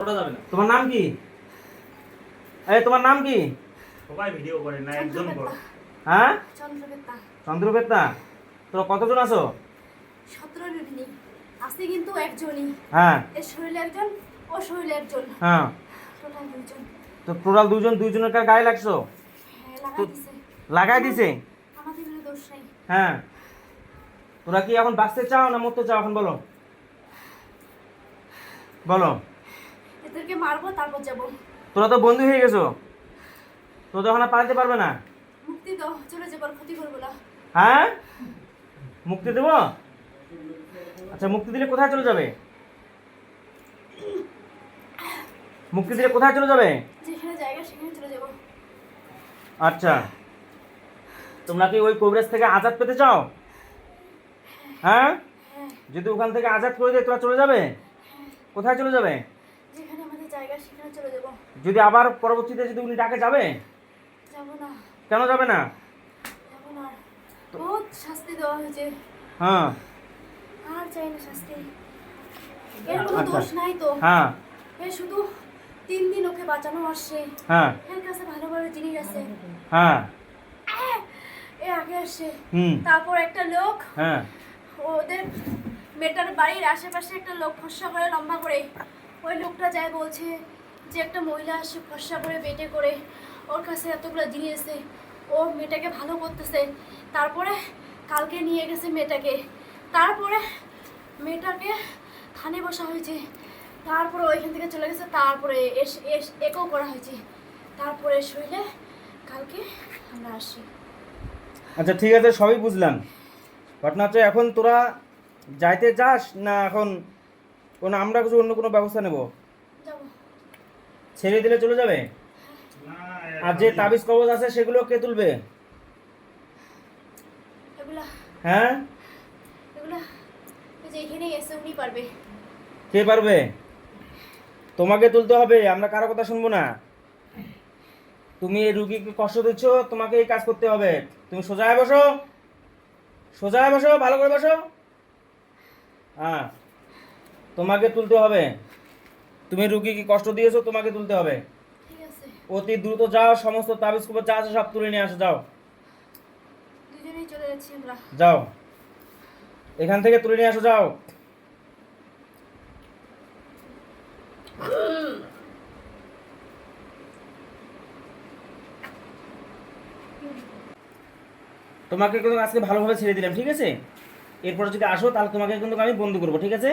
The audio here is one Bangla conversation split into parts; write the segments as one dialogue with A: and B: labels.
A: তোমার নাম কি? এই তোমার নাম কি?
B: সবাই ভিডিও করে না, একজন বড়।
A: হ্যাঁ,
C: চন্দ্রবেত্তা।
A: চন্দ্রবেত্তা। তোরা কতজন আছো?
C: 17 জনই আছে, কিন্তু একজনই।
A: হ্যাঁ,
C: এর শরীরে একজন, ও শরীরে একজন,
A: হ্যাঁ।
C: টোটাল দুইজন।
A: তো টোটাল দুইজনের কার গায়ে লাগছো?
C: হ্যাঁ, লাগাই দিছে।
A: লাগাই দিছে?
C: আমাদের কোনো দোষ নাই।
A: হ্যাঁ। তোরা কি এখন বাঁচতে চাও না মরতে চাও? এখন বলো, বলো।
C: এদেরকে মারবো, তারপর যাবো।
A: তোরা তো বন্দী হয়ে গেছো, তোরা তো এখন আর পালাতে পারবে না।
C: মুক্তি দাও, চলে যাবার, ক্ষতি করবো না।
A: হ্যাঁ, মুক্তি দেবো? আচ্ছা, মুক্তি দিলে কোথায় চলে যাবে? মুক্তি দিলে কোথায় চলে যাবে?
C: যেখানে জায়গা সেখানে চলে যাবো।
A: আচ্ছা, তোমরা কি ওই কবরেজ থেকে আজাদ পেতে চাও? হ্যাঁ,
C: হ্যাঁ,
A: যদি ওখান থেকে আজাদ করে দিয়ে তোমরা চলে যাবে, কোথায় চলে যাবে?
C: যেখানে আমাদের জায়গা সেখানে চলে যাবো।
A: যদি আবার পরবর্তীতে যদি উনি ডাকে যাবে?
C: যাবো না,
A: কেন যাবে না?
C: যাবো না। বহুত শাস্তি দেওয়া হয়েছে,
A: হ্যাঁ,
C: আর চাই না শাস্তি। এর কোনো
A: আচ্ছা।
C: দোষ নাই তো।
A: হ্যাঁ,
C: এ শুধু 3 দিন ওকে বাঁচানো আসছে।
A: হ্যাঁ,
C: এর কাছে ভালো ভালো জিনিস আছে।
A: হ্যাঁ,
C: এ আগে আসছে।
A: হুম,
C: তারপর একটা লোক,
A: হ্যাঁ,
C: ওদের মেয়েটার বাড়ির আশেপাশে একটা লোক ফর্সা করে, লম্বা করে, ওই লোকটা যায় বলছে যে একটা মহিলা আসে ফর্সা করে, বেটে করে, ওর কাছে এতগুলো জিনিস আছে, ও মেয়েটাকে ভালো করতেছে। তারপরে কালকে নিয়ে গেছে মেয়েটাকে, তারপরে মেয়েটাকে থানে বসা হয়েছে, তারপরে ওইখান থেকে চলে গেছে, তারপরে একেও করা হয়েছে, তারপরে শরীরে কালকে আমরা আসি।
A: আচ্ছা ঠিক আছে, সবই বুঝলাম। ঘটনা হচ্ছে এখন তোরা যাইতে চাস না এখন কোনো আমরা কিছু অন্য কোনো ব্যবস্থা নেব?
C: যাবো।
A: ছেড়ে দিলে চলে যাবে?
B: না,
A: আর যে তাবিজ কবজ আছে সেগুলো কে তুলবে?
C: এগুলা
A: হ্যাঁ,
C: এগুলা ওই যে এখানেই এসে উনি পারবে।
A: কে পারবে? তোমাকে তুলতে হবে, আমরা কারো কথা শুনবো না। তুমি এই রুগীকে কষ্ট দিচ্ছ, তোমাকে এই কাজ করতে হবে। তুমি সোজায় বসো, সোজায় বসো, ভালো করে বসো। হ্যাঁ, তোমাকে তুলতে হবে। তুমি রুগীকে কষ্ট দিয়েছো, তোমাকে তুলতে হবে।
C: ঠিক আছে,
A: অতি দ্রুত যাও, সমস্ত তাবিজ কবজ যা আছে সব তুলে নিয়ে আসো, যাও
C: দুজনেই চলে যাচ্ছি আমরা।
A: যাও, এখান থেকে তুলে নিয়ে আসো, যাও। তোমাকে কিন্তু আজকে ভালোভাবে ছেড়ে দিলাম, ঠিক আছে? এরপরে যদি আসো তাহলে তোমাকে কিন্তু আমি বন্দি করবো, ঠিক আছে?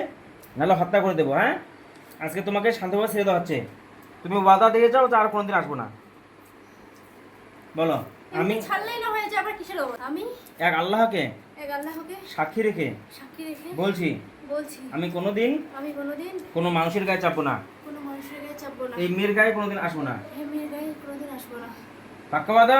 A: নাহলে হত্যা করে দেবো। হ্যাঁ, আজকে তোমাকে শান্তভাবে ছেড়ে দেওয়া হচ্ছে। তুমি ওয়াদা দিয়ে যাও যে আর কোনোদিন আসবো না। বলো। আমি
C: এমনি ছাড়লেই না হয়ে যায়, আবার কিসের ওপর? আমি
A: এক আল্লাহকে
C: এক আল্লাহকে
A: সাক্ষী রেখে
C: সাক্ষী রেখে
A: বলছি,
C: বলছি,
A: আমি কোনোদিন
C: আমি কোনোদিন
A: কোনো মানুষের গায়ে চাপবো না,
C: কোনো মানুষের গায়ে চাপবো না,
A: এই মেয়ের গায়ে কোনোদিন আসবো না।
C: এই মেয়ের গায়ে কোনোদিন আসবো না।
A: পাক্কা ওয়াদা?